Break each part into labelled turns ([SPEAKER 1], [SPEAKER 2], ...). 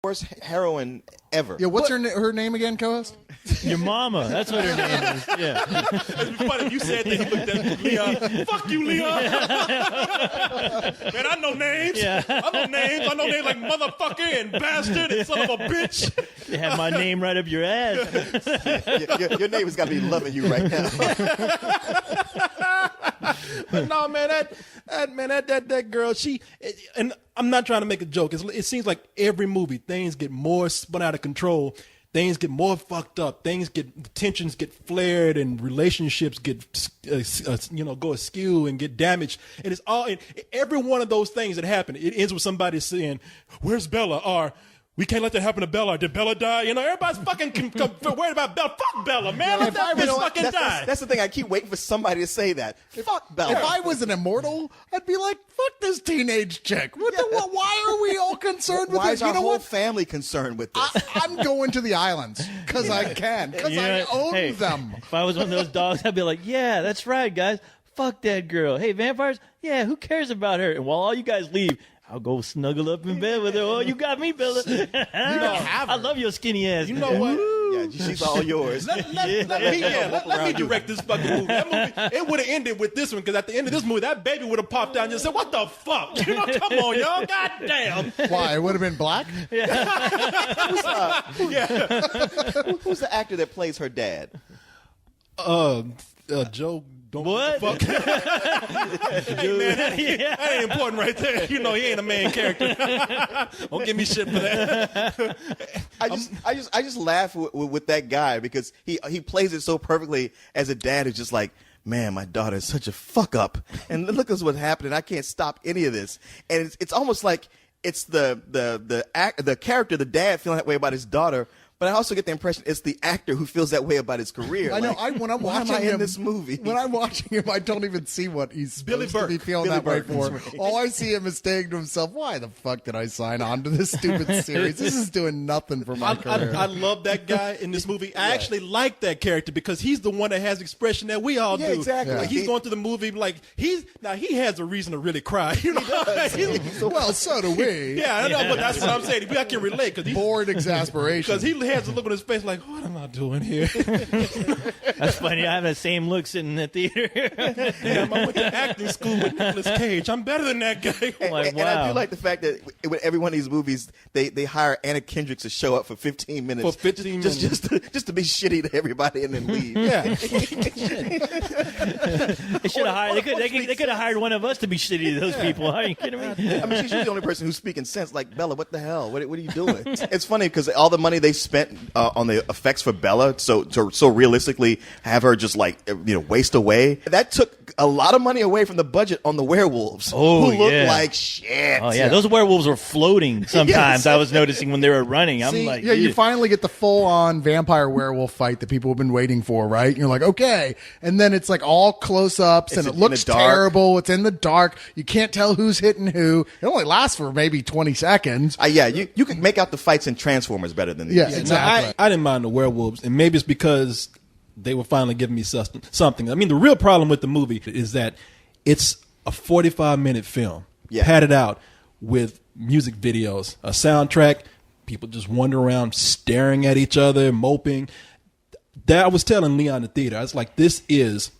[SPEAKER 1] worst heroine ever.
[SPEAKER 2] Yeah, what's her name again, co-host?
[SPEAKER 3] Your mama. That's what her name is. Yeah.
[SPEAKER 4] It'd be funny if you said that. He looked at Leon. Fuck you, Leon. Man, I know names.
[SPEAKER 3] Yeah.
[SPEAKER 4] I know names like motherfucker and bastard and son of a bitch.
[SPEAKER 3] They have my name right up your ass.
[SPEAKER 1] Your neighbor's got to be loving you right now.
[SPEAKER 4] But no, man, that girl, and I'm not trying to make a joke. It seems like every movie, things get more spun out of control. Things get more fucked up. Tensions get flared, and relationships get, go askew and get damaged. And it's all every one of those things that happen. It ends with somebody saying, "Where's Bella?" Or, "We can't let that happen to Bella." Did Bella die? Everybody's fucking worried about Bella. Fuck Bella, man. Let that bitch fucking die.
[SPEAKER 1] That's the thing. I keep waiting for somebody to say that. Fuck Bella.
[SPEAKER 2] If I was an immortal, I'd be like, fuck this teenage chick. Why are we all concerned with
[SPEAKER 1] Why
[SPEAKER 2] this?
[SPEAKER 1] is our whole family concerned with this?
[SPEAKER 2] I'm going to the islands because I can. Because I own them.
[SPEAKER 3] If I was one of those dogs, I'd be like, yeah, that's right, guys. Fuck that girl. Hey, vampires? Yeah, who cares about her? And while all you guys leave, I'll go snuggle up in bed with her. Oh, you got me, Bella. I love your skinny ass.
[SPEAKER 4] You know what?
[SPEAKER 1] Yeah, she's all yours.
[SPEAKER 4] Let me direct this fucking movie. That movie, it would have ended with this one, because at the end of this movie, that baby would have popped out and just said, "What the fuck? Come on, y'all. God damn."
[SPEAKER 2] Why? It would have been black?
[SPEAKER 1] Who's the actor that plays her dad?
[SPEAKER 4] Joe.
[SPEAKER 3] What?
[SPEAKER 4] Fuck. Hey, man, that ain't important right there. He ain't a main character. Don't give me shit for that.
[SPEAKER 1] I just laugh with that guy because he plays it so perfectly as a dad who's just like, man, my daughter is such a fuck up, and look at what's happening. I can't stop any of this, and it's almost like it's the character, the dad, feeling that way about his daughter. But I also get the impression it's the actor who feels that way about his career.
[SPEAKER 2] I know. When I'm watching him
[SPEAKER 1] in this movie,
[SPEAKER 2] when I'm watching him, I don't even see what he's supposed to be feeling
[SPEAKER 1] Billy
[SPEAKER 2] that way
[SPEAKER 1] Burke.
[SPEAKER 2] for. All I see him is saying to himself, "Why the fuck did I sign on to this stupid series? This is doing nothing for my career."
[SPEAKER 4] I love that guy in this movie. I actually like that character because he's the one that has expression that we all do.
[SPEAKER 1] Exactly.
[SPEAKER 4] Like, he's going through the movie like he has a reason to really cry.
[SPEAKER 2] Well, so do we.
[SPEAKER 4] Yeah, I know, but that's what I'm saying. I can relate because
[SPEAKER 2] Bored exasperation.
[SPEAKER 4] Because he has a look on his face like, what am I doing here?
[SPEAKER 3] That's funny. I have the same look sitting in the theater.
[SPEAKER 4] Damn, I went to acting school with Nicolas Cage. I'm better than that guy.
[SPEAKER 1] And I do like the fact that with every one of these movies, they hire Anna Kendrick to show up for 15 minutes.
[SPEAKER 4] For 15 minutes.
[SPEAKER 1] Just to be shitty to everybody and then leave.
[SPEAKER 4] Yeah.
[SPEAKER 3] They should have hired. They could have hired one of us to be shitty to those people. Are you kidding me?
[SPEAKER 1] I mean, she's the only person who's speaking sense. Like, Bella, what the hell? What are you doing? It's funny because all the money they spent on the effects for Bella, so realistically have her just like waste away. That took a lot of money away from the budget on the werewolves, who look like shit.
[SPEAKER 3] Oh yeah, those werewolves were floating sometimes. Yes. I was noticing when they were running.
[SPEAKER 2] You finally get the full-on vampire werewolf fight that people have been waiting for, right? And you're like, okay, and then it's like all close-ups, and it looks terrible. It's in the dark. You can't tell who's hitting who. It only lasts for maybe 20 seconds.
[SPEAKER 1] You can make out the fights in Transformers better than these.
[SPEAKER 2] Yeah, exactly.
[SPEAKER 4] I didn't mind the werewolves, and maybe it's because they were finally giving me something. I mean, the real problem with the movie is that it's a 45-minute film, padded out with music videos, a soundtrack, people just wandering around staring at each other, moping. That I was telling Leon in the theater, I was like, this is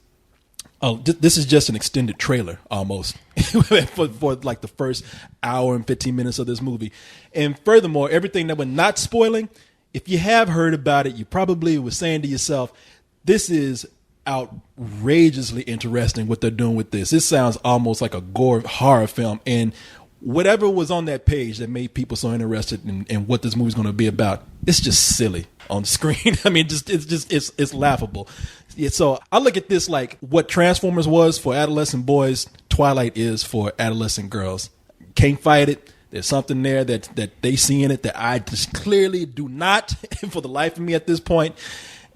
[SPEAKER 4] just an extended trailer almost for like the first hour and 15 minutes of this movie. And furthermore, everything that we're not spoiling, if you have heard about it, you probably were saying to yourself, this is outrageously interesting what they're doing with this. This sounds almost like a gore horror film. And whatever was on that page that made people so interested in what this movie's going to be about, it's just silly on the screen. I mean, it's laughable. So I look at this like what Transformers was for adolescent boys, Twilight is for adolescent girls. Can't fight it. There's something there that they see in it that I just clearly do not for the life of me at this point.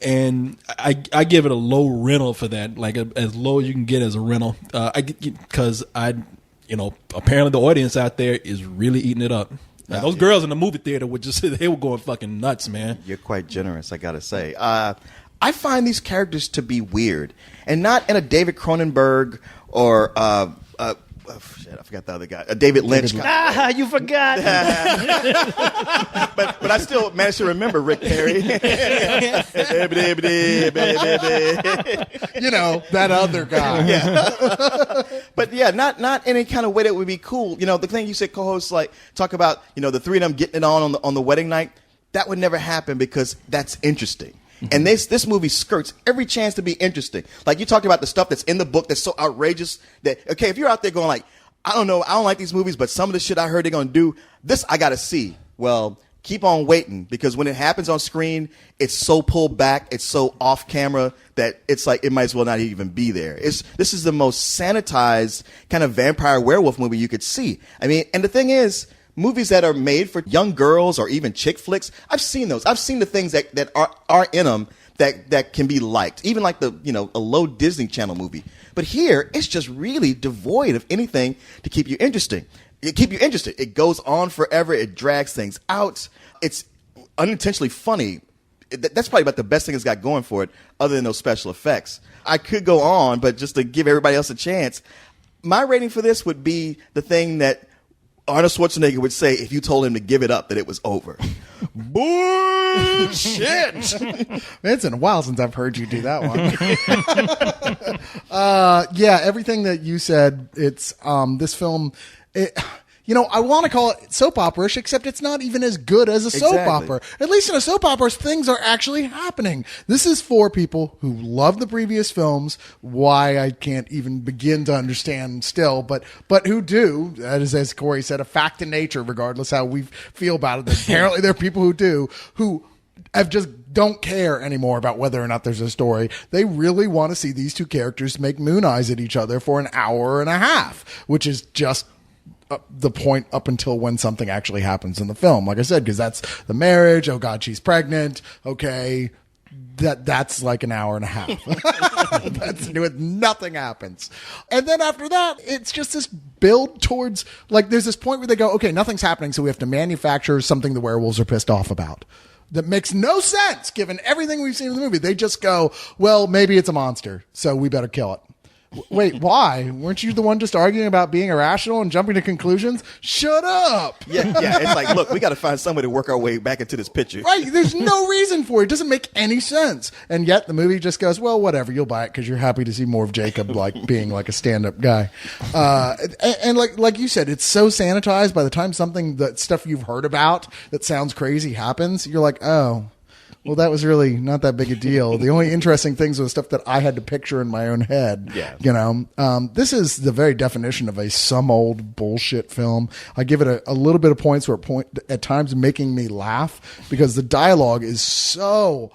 [SPEAKER 4] And I give it a low rental for that, like as low as you can get as a rental. Because apparently the audience out there is really eating it up. Those girls in the movie theater they were going fucking nuts, man.
[SPEAKER 1] You're quite generous, I gotta say. I find these characters to be weird, and not in a David Cronenberg or shit, I forgot the other guy. David Lynch.
[SPEAKER 3] You forgot.
[SPEAKER 1] but I still managed to remember Rick Perry.
[SPEAKER 2] That other guy.
[SPEAKER 1] Yeah. But yeah, not any kind of way that would be cool. The thing you said, co-hosts, like talk about, the three of them getting it on the wedding night. That would never happen because that's interesting. And this movie skirts every chance to be interesting. Like you talked about the stuff that's in the book that's so outrageous that, okay, if you're out there going like, I don't know, I don't like these movies, but some of the shit I heard they're going to do, this I got to see. Well, keep on waiting, because when it happens on screen, it's so pulled back, it's so off camera that it's like it might as well not even be there. This is the most sanitized kind of vampire werewolf movie you could see. I mean, and the thing is, movies that are made for young girls or even chick flicks, I've seen those. I've seen the things that are in them that can be liked, even like a low Disney Channel movie. But here, it's just really devoid of anything to keep you interested. It goes on forever. It drags things out. It's unintentionally funny. That's probably about the best thing it's got going for it, other than those special effects. I could go on, but just to give everybody else a chance, my rating for this would be the thing that Arnold Schwarzenegger would say if you told him to give it up, that it was over. Bullshit.
[SPEAKER 2] It's been a while since I've heard you do that one. Yeah, everything that you said, it's this film. I want to call it soap opera-ish, except it's not even as good as a soap opera. At least in a soap opera, things are actually happening. This is for people who love the previous films, why I can't even begin to understand still, but who do. That is, as Corey said, a fact in nature, regardless how we feel about it. Apparently there are people who do, who just don't care anymore about whether or not there's a story. They really want to see these two characters make moon eyes at each other for an hour and a half, which is just the point up until when something actually happens in the film. Like I said, because that's the marriage. Oh God, she's pregnant. Okay. That's like an hour and a half. That's nothing happens. And then after that, it's just this build towards, like, there's this point where they go, okay, nothing's happening, so we have to manufacture something the werewolves are pissed off about. That makes no sense given everything we've seen in the movie. They just go, well, maybe it's a monster, so we better kill it. Wait, why? Weren't you the one just arguing about being irrational and jumping to conclusions? Shut up!
[SPEAKER 1] Yeah. It's like, look, we got to find some way to work our way back into this picture.
[SPEAKER 2] Right. There's no reason for it. It doesn't make any sense. And yet the movie just goes, well, whatever. You'll buy it because you're happy to see more of Jacob, like being like a stand-up guy. And like you said, it's so sanitized. By the time that stuff you've heard about that sounds crazy happens, you're like, oh. Well, that was really not that big a deal. The only interesting things was stuff that I had to picture in my own head.
[SPEAKER 1] Yeah.
[SPEAKER 2] This is the very definition of some old bullshit film. I give it a little bit of points at times making me laugh because the dialogue is so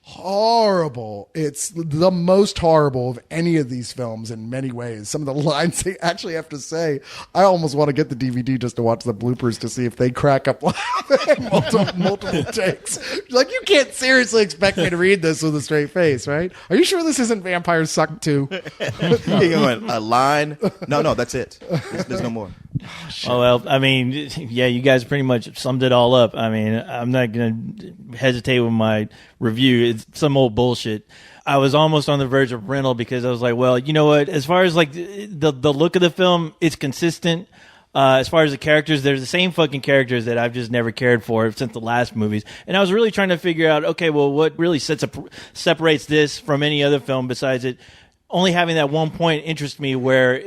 [SPEAKER 2] horrible. It's the most horrible of any of these films in many ways. Some of the lines they actually have to say, I almost want to get the DVD just to watch the bloopers to see if they crack up laughing multiple takes. Like, you can't seriously expect me to read this with a straight face, right? Are you sure this isn't Vampires Suck 2?
[SPEAKER 1] You're going, a line? No, that's it. There's no more.
[SPEAKER 3] Oh, well, I mean, yeah, you guys pretty much summed it all up. I mean, I'm not going to hesitate with my review. It's some old bullshit. I was almost on the verge of rental because I was like, well, you know what? As far as like the look of the film, it's consistent. As far as the characters, there's the same fucking characters that I've just never cared for since the last movies. And I was really trying to figure out, okay, well, what really separates this from any other film besides it only having that one point interest me where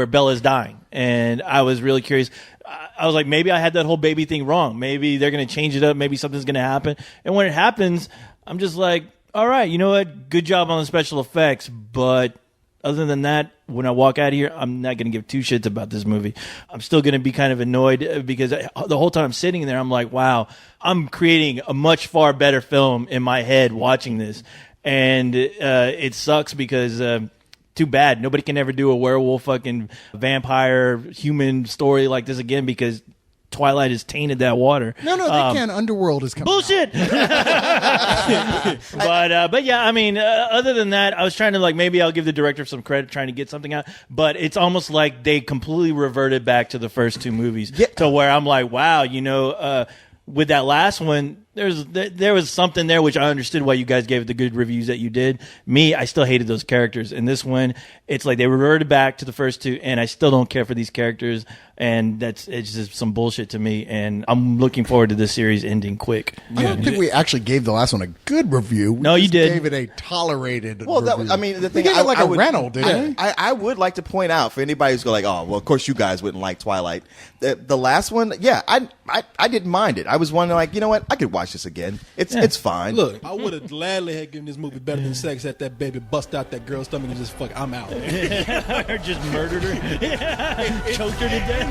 [SPEAKER 3] Bella's dying. And I was really curious. I was like, maybe I had that whole baby thing wrong. Maybe they're going to change it up. Maybe something's going to happen. And when it happens, I'm just like, all right, you know what? Good job on the special effects. But other than that, when I walk out of here, I'm not going to give two shits about this movie. I'm still going to be kind of annoyed because the whole time I'm sitting there, I'm like, wow, I'm creating a much far better film in my head watching this. And it sucks because too bad. Nobody can ever do a werewolf fucking vampire human story like this again because Twilight has tainted that water.
[SPEAKER 2] No, they can. Underworld is coming
[SPEAKER 3] bullshit. But yeah, I mean, other than that, I was trying to maybe I'll give the director some credit trying to get something out. But it's almost like they completely reverted back to the first two movies to where I'm like, wow, with that last one, there was something there which I understood why you guys gave it the good reviews that you did. Me, I still hated those characters. In this one, it's like they reverted back to the first two, and I still don't care for these characters, and it's just some bullshit to me. And I'm looking forward to this series ending quick.
[SPEAKER 2] I don't think we actually gave the last one a good review. We
[SPEAKER 3] No, you
[SPEAKER 2] just
[SPEAKER 3] did.
[SPEAKER 2] Gave it a tolerated.
[SPEAKER 1] Well,
[SPEAKER 2] review.
[SPEAKER 1] the thing
[SPEAKER 2] we gave it like
[SPEAKER 1] I
[SPEAKER 2] a
[SPEAKER 1] would,
[SPEAKER 2] rental, didn't we?
[SPEAKER 1] I would like to point out for anybody who's going like, oh, well, of course you guys wouldn't like Twilight. The last one, yeah, I didn't mind it. I was wondering, like, you know what, I could watch this again. It's fine.
[SPEAKER 4] Look, I would have gladly had given this movie better than sex at that baby bust out that girl's stomach and just fuck. I'm out.
[SPEAKER 3] Or just murdered her, choked her to death.